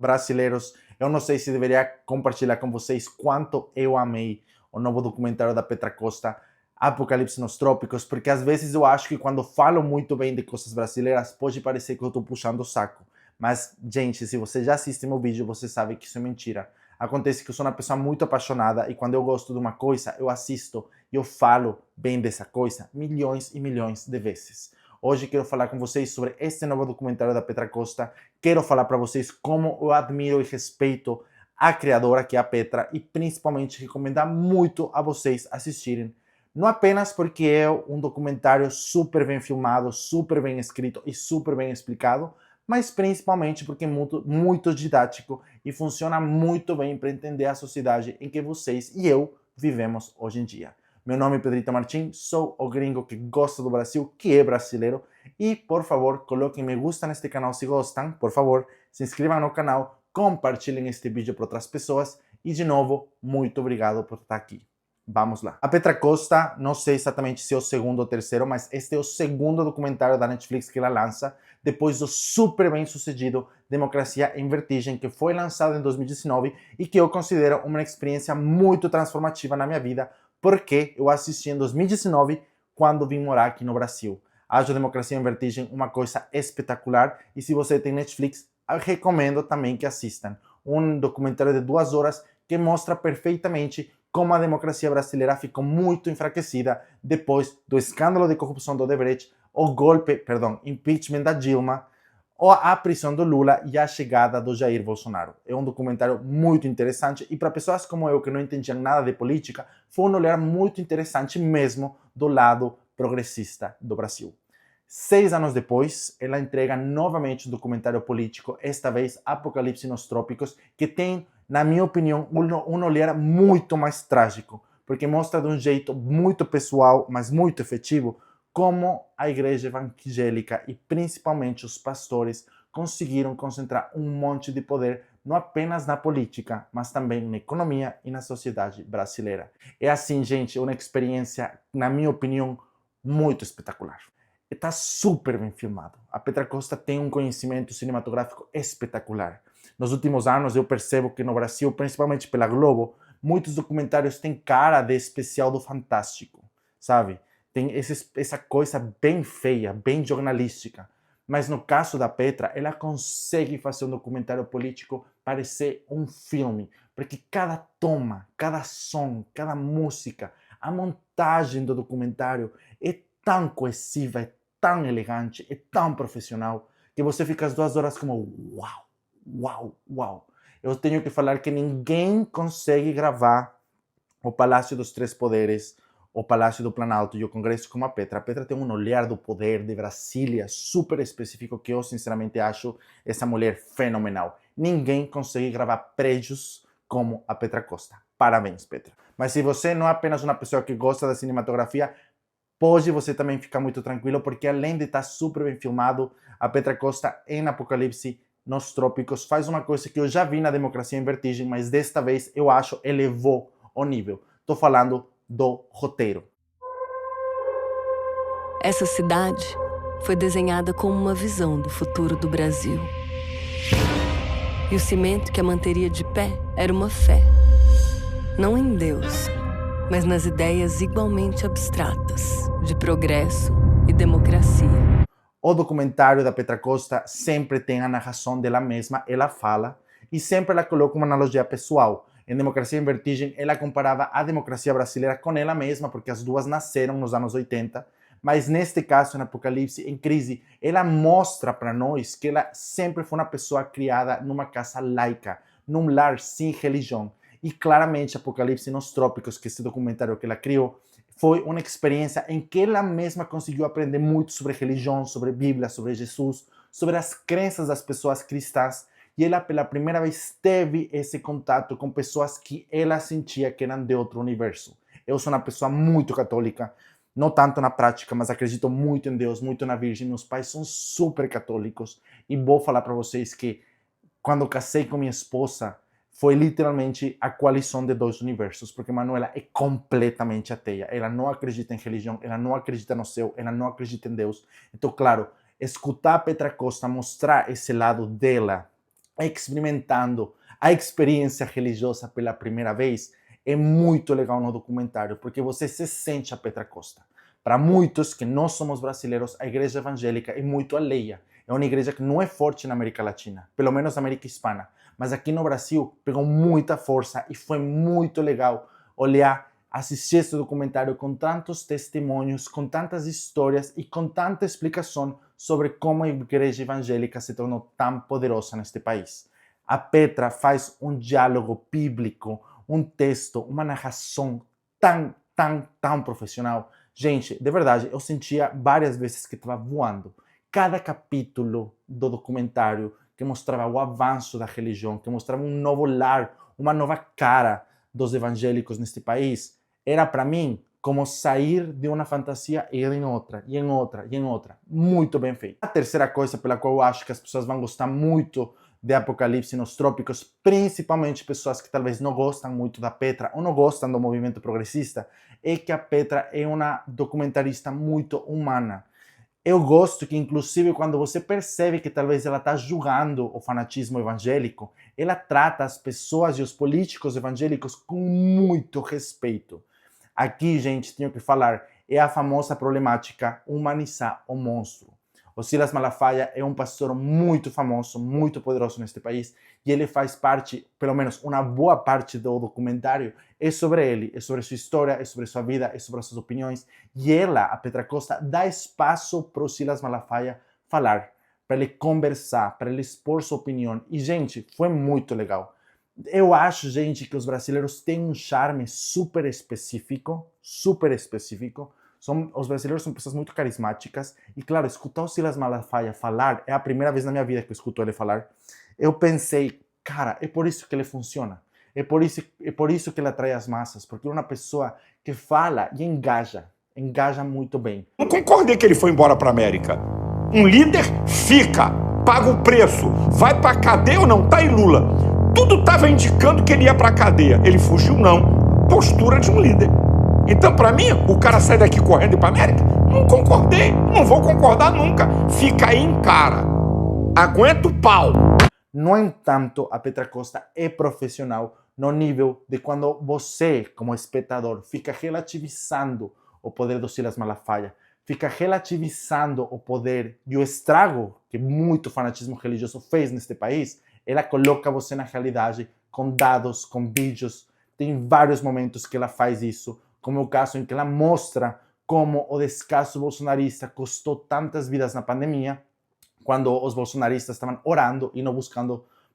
Brasileiros, eu não sei se deveria compartilhar com vocês quanto eu amei o novo documentário da Petra Costa, Apocalipse nos Trópicos, porque às vezes eu acho que quando falo muito bem de coisas brasileiras, pode parecer que eu estou puxando o saco. Mas, gente, se você já assiste meu vídeo, você sabe que isso é mentira. Acontece que eu sou uma pessoa muito apaixonada e quando eu gosto de uma coisa, eu assisto e eu falo bem dessa coisa milhões e milhões de vezes. Hoje quero falar com vocês sobre este novo documentário da Petra Costa. Quero falar para vocês como eu admiro e respeito a criadora, que é a Petra, e principalmente recomendar muito a vocês assistirem. Não apenas porque é um documentário super bem filmado, super bem escrito e super bem explicado, mas principalmente porque é muito didático e funciona muito bem para entender a sociedade em que vocês e eu vivemos hoje em dia. Meu nome é Pedrito Martins, sou o gringo que gosta do Brasil, que é brasileiro, e por favor, coloquem me gusta neste canal se gostam, por favor, se inscrevam no canal, compartilhem este vídeo para outras pessoas e, de novo, muito obrigado por estar aqui. Vamos lá. A Petra Costa, não sei exatamente se é o segundo ou terceiro, mas este é o segundo documentário da Netflix que ela lança, depois do super bem sucedido Democracia em Vertigem, que foi lançado em 2019 e que eu considero uma experiência muito transformativa na minha vida, porque eu assisti em 2019 quando vim morar aqui no Brasil. Acho Democracia em Vertigem uma coisa espetacular e se você tem Netflix, eu recomendo também que assistam. Um documentário de 2 horas que mostra perfeitamente como a democracia brasileira ficou muito enfraquecida depois do escândalo de corrupção do Odebrecht, impeachment da Dilma, a prisão do Lula e a chegada do Jair Bolsonaro. É um documentário muito interessante e para pessoas como eu que não entendiam nada de política, foi um olhar muito interessante mesmo do lado progressista do Brasil. 6 anos depois, ela entrega novamente um documentário político, esta vez Apocalipse nos Trópicos, que tem, na minha opinião, um olhar muito mais trágico, porque mostra de um jeito muito pessoal, mas muito efetivo, como a igreja evangélica e principalmente os pastores conseguiram concentrar um monte de poder não apenas na política, mas também na economia e na sociedade brasileira. É assim, gente, uma experiência, na minha opinião, muito espetacular. Está super bem filmado. A Petra Costa tem um conhecimento cinematográfico espetacular. Nos últimos anos eu percebo que no Brasil, principalmente pela Globo, muitos documentários têm cara de especial do Fantástico, sabe? Tem essa coisa bem feia, bem jornalística. Mas no caso da Petra, ela consegue fazer um documentário político parecer um filme, porque cada toma, cada som, cada música, a montagem do documentário é tão coesiva, é tão elegante, é tão profissional, que você fica as 2 horas como uau, uau, uau. Eu tenho que falar que ninguém consegue gravar o Palácio dos Três Poderes, o Palácio do Planalto e o Congresso como a Petra. A Petra tem um olhar do poder de Brasília super específico que eu sinceramente acho essa mulher fenomenal. Ninguém consegue gravar prédios como a Petra Costa. Parabéns, Petra. Mas se você não é apenas uma pessoa que gosta da cinematografia, pode você também ficar muito tranquilo, porque além de estar super bem filmado, a Petra Costa em Apocalipse nos Trópicos faz uma coisa que eu já vi na Democracia em Vertigem, mas desta vez eu acho elevou o nível. Estou falando do roteiro. Essa cidade foi desenhada como uma visão do futuro do Brasil. E o cimento que a manteria de pé era uma fé. Não em Deus, mas nas ideias igualmente abstratas de progresso e democracia. O documentário da Petra Costa sempre tem a narração dela mesma, ela fala, e sempre ela coloca uma analogia pessoal. Em Democracia em Vertigem, ela comparava a democracia brasileira com ela mesma, porque as duas nasceram nos anos 80, mas neste caso, em Apocalipse, em Crise, ela mostra para nós que ela sempre foi uma pessoa criada numa casa laica, num lar sem religião. E claramente, Apocalipse nos Trópicos, que é esse documentário que ela criou, foi uma experiência em que ela mesma conseguiu aprender muito sobre religião, sobre Bíblia, sobre Jesus, sobre as crenças das pessoas cristãs. E ela, pela primeira vez, teve esse contato com pessoas que ela sentia que eram de outro universo. Eu sou uma pessoa muito católica, não tanto na prática, mas acredito muito em Deus, muito na Virgem. Meus pais são super católicos. E vou falar para vocês que quando casei com minha esposa, foi literalmente a coalição de 2 universos, porque Manuela é completamente ateia. Ela não acredita em religião, ela não acredita no céu, ela não acredita em Deus. Então, claro, escutar a Petra Costa mostrar esse lado dela, experimentando a experiência religiosa pela primeira vez, é muito legal no documentário, porque você se sente a Petra Costa. Para muitos que não somos brasileiros, a igreja evangélica é muito alheia. É uma igreja que não é forte na América Latina, pelo menos na América Hispana. Mas aqui no Brasil pegou muita força e foi muito legal olhar, assistir esse documentário com tantos testemunhos, com tantas histórias e com tanta explicação sobre como a igreja evangélica se tornou tão poderosa neste país. A Petra faz um diálogo bíblico, um texto, uma narração tão profissional. Gente, de verdade, eu sentia várias vezes que estava voando. Cada capítulo do documentário que mostrava o avanço da religião, que mostrava um novo lar, uma nova cara dos evangélicos neste país, era para mim como sair de uma fantasia e ir em outra, e em outra, e em outra. Muito bem feito. A terceira coisa pela qual eu acho que as pessoas vão gostar muito de Apocalipse nos Trópicos, principalmente pessoas que talvez não gostam muito da Petra ou não gostam do movimento progressista, é que a Petra é uma documentarista muito humana. Eu gosto que, inclusive, quando você percebe que talvez ela está julgando o fanatismo evangélico, ela trata as pessoas e os políticos evangélicos com muito respeito. Aqui, gente, tenho que falar, é a famosa problemática humanizar o monstro. O Silas Malafaia é um pastor muito famoso, muito poderoso neste país, e ele faz parte, pelo menos uma boa parte do documentário, é sobre ele, é sobre sua história, é sobre sua vida, é sobre suas opiniões, e ela, a Petra Costa, dá espaço para o Silas Malafaia falar, para ele conversar, para ele expor sua opinião, e gente, foi muito legal. Eu acho, gente, que os brasileiros têm um charme super específico, os brasileiros são pessoas muito carismáticas e, claro, escutar o Silas Malafaia falar, é a primeira vez na minha vida que eu escuto ele falar, eu pensei, cara, é por isso que ele funciona, é por isso que ele atrai as massas, porque é uma pessoa que fala e engaja muito bem. Não concordei que ele foi embora para a América. Um líder fica, paga o preço, vai para a cadeia ou não, tá aí Lula. Tudo estava indicando que ele ia para a cadeia, ele fugiu não, postura de um líder. Então, para mim, o cara sai daqui correndo e ir para a América? Não concordei, não vou concordar nunca. Fica aí em cara. Aguenta o pau. No entanto, a Petra Costa é profissional no nível de quando você, como espectador, fica relativizando o poder do Silas Malafaia, fica relativizando o poder e o estrago que muito fanatismo religioso fez neste país, ela coloca você na realidade com dados, com vídeos. Tem vários momentos que ela faz isso, como o caso em que ela mostra como o descaso bolsonarista custou tantas vidas na pandemia, quando os bolsonaristas estavam orando e não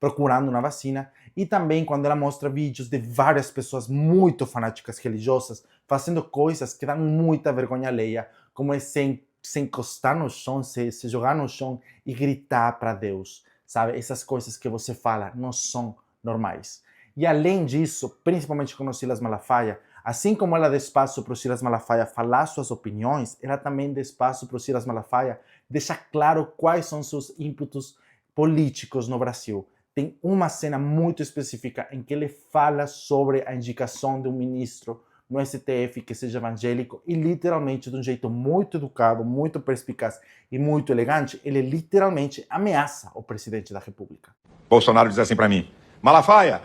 procurando uma vacina, e também quando ela mostra vídeos de várias pessoas muito fanáticas religiosas fazendo coisas que dão muita vergonha alheia, como se encostar no chão, se jogar no chão e gritar para Deus, sabe? Essas coisas que você fala não são normais. E além disso, principalmente com o Silas Malafaia, assim como ela dá espaço para o Silas Malafaia falar suas opiniões, ela também dá espaço para o Silas Malafaia deixar claro quais são seus ímpetos políticos no Brasil. Tem uma cena muito específica em que ele fala sobre a indicação de um ministro no STF que seja evangélico e literalmente, de um jeito muito educado, muito perspicaz e muito elegante, ele literalmente ameaça o presidente da República. Bolsonaro diz assim para mim, Malafaia,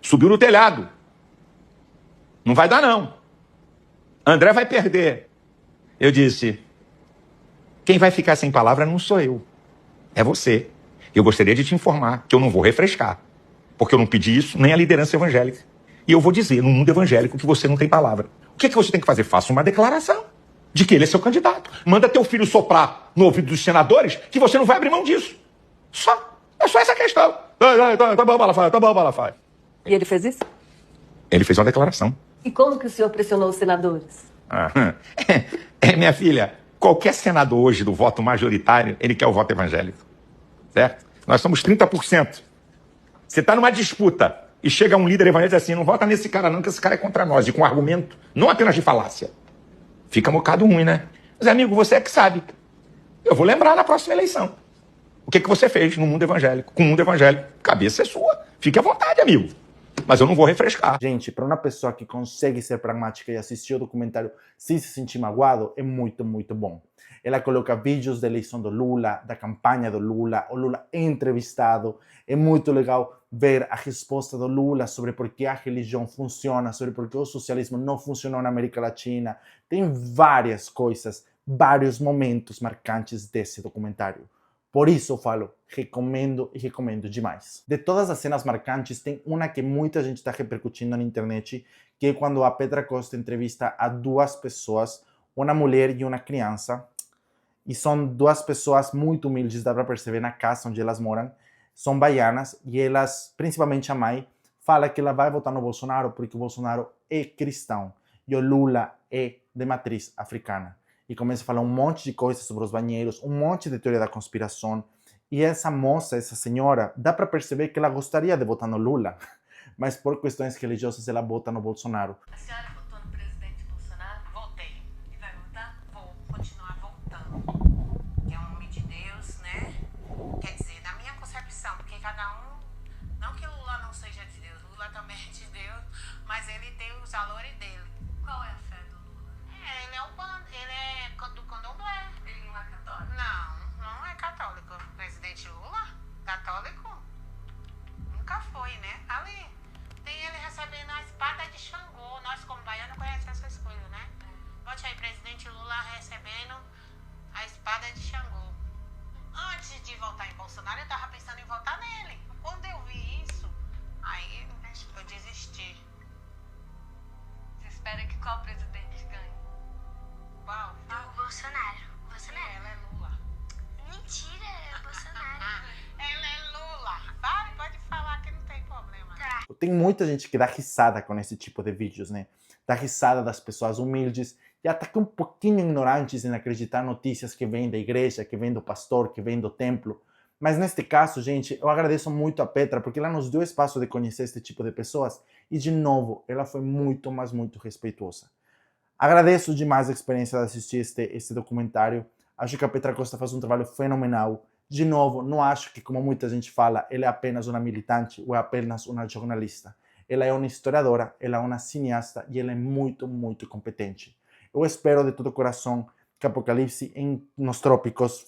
subiu no telhado. Não vai dar, não. André vai perder. Eu disse, quem vai ficar sem palavra não sou eu. É você. Eu gostaria de te informar que eu não vou refrescar. Porque eu não pedi isso nem à liderança evangélica. E eu vou dizer, no mundo evangélico, que você não tem palavra. O que você tem que fazer? Faça uma declaração de que ele é seu candidato. Manda teu filho soprar no ouvido dos senadores que você não vai abrir mão disso. Só. É só essa questão. Tá bom, Malafaia, tá bom, Malafaia. E ele fez isso? Ele fez uma declaração. E como que o senhor pressionou os senadores? Minha filha, qualquer senador hoje do voto majoritário, ele quer o voto evangélico. Certo? Nós somos 30%. Você está numa disputa e chega um líder evangélico e diz assim, não vota nesse cara não, que esse cara é contra nós. E com argumento, não apenas de falácia. Fica um bocado ruim, né? Mas, amigo, você é que sabe. Eu vou lembrar na próxima eleição. O que você fez no mundo evangélico? Com o mundo evangélico. Cabeça é sua. Fique à vontade, amigo. mas eu não vou refrescar. Gente, para uma pessoa que consegue ser pragmática e assistir o documentário sem se sentir magoado, é muito, muito bom. Ela coloca vídeos da eleição do Lula, da campanha do Lula, o Lula é entrevistado. É muito legal ver a resposta do Lula sobre por que a religião funciona, sobre por que o socialismo não funcionou na América Latina. Tem várias coisas, vários momentos marcantes desse documentário. Por isso eu falo, recomendo e recomendo demais. De todas as cenas marcantes, tem uma que muita gente está repercutindo na internet, que é quando a Petra Costa entrevista a duas pessoas, uma mulher e uma criança. E são duas pessoas muito humildes, dá para perceber na casa onde elas moram. São baianas e elas, principalmente a mãe, fala que ela vai votar no Bolsonaro porque o Bolsonaro é cristão e o Lula é de matriz africana. E começa a falar um monte de coisas sobre os banheiros, um monte de teoria da conspiração. E essa moça, essa senhora, dá para perceber que ela gostaria de votar no Lula, mas por questões religiosas ela vota no Bolsonaro. A senhora votou no presidente Bolsonaro? Votei. E vai votar? Vou continuar votando. Que é um homem de Deus, né? Quer dizer, na minha concepção, porque cada um... Não que Lula não seja de Deus, Lula também é de Deus, mas ele tem os valores dele. Qual é a fé do Lula? Ele é do candomblé. Ele não é católico? Não é católico. O presidente Lula, católico, nunca foi, né? Ali, tem ele recebendo a espada de Xangô. Nós, como baiano, conhecemos essas coisas, né? Bote aí, presidente Lula recebendo a espada de Xangô. Antes de votar em Bolsonaro, eu tava pensando em votar nele. Quando eu vi isso, aí eu desisti. Você espera que qual presidente ganhe? Qual? Do Bolsonaro. Bolsonaro. Ela é Lula. Mentira, é Bolsonaro. Ela é Lula. Pode falar que não tem problema. Tá. Tem muita gente que dá risada com esse tipo de vídeos, né? Dá risada das pessoas humildes e até que um pouquinho ignorantes em acreditar notícias que vêm da igreja, que vêm do pastor, que vêm do templo. Mas neste caso, gente, eu agradeço muito a Petra porque ela nos deu espaço de conhecer este tipo de pessoas e, de novo, ela foi muito, mas muito respeitosa. Agradeço demais a experiência de assistir este documentário. Acho que a Petra Costa faz um trabalho fenomenal. De novo, não acho que, como muita gente fala, ela é apenas uma militante ou é apenas uma jornalista. Ela é uma historiadora, ela é uma cineasta e ela é muito, muito competente. Eu espero de todo o coração que Apocalipse nos Trópicos,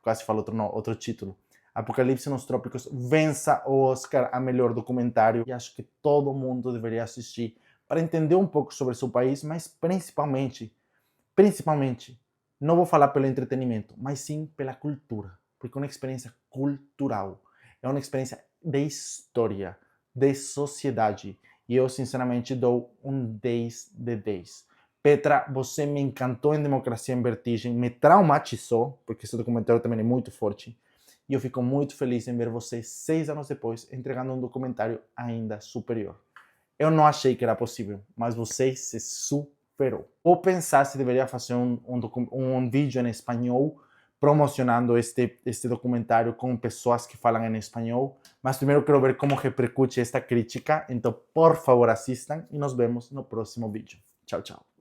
quase falo outro título, Apocalipse nos Trópicos vença o Oscar a melhor documentário e acho que todo mundo deveria assistir para entender um pouco sobre seu país, mas principalmente, não vou falar pelo entretenimento, mas sim pela cultura, porque é uma experiência cultural, é uma experiência de história, de sociedade, e eu sinceramente dou um 10 de 10. Petra, você me encantou em Democracia em Vertigem, me traumatizou, porque esse documentário também é muito forte, e eu fico muito feliz em ver você 6 anos depois entregando um documentário ainda superior. Eu não achei que era possível, mas você se superou. Vou pensar se deveria fazer um vídeo em espanhol promocionando este documentário com pessoas que falam em espanhol, mas primeiro quero ver como repercute esta crítica, então por favor assistam e nos vemos no próximo vídeo. Tchau, tchau.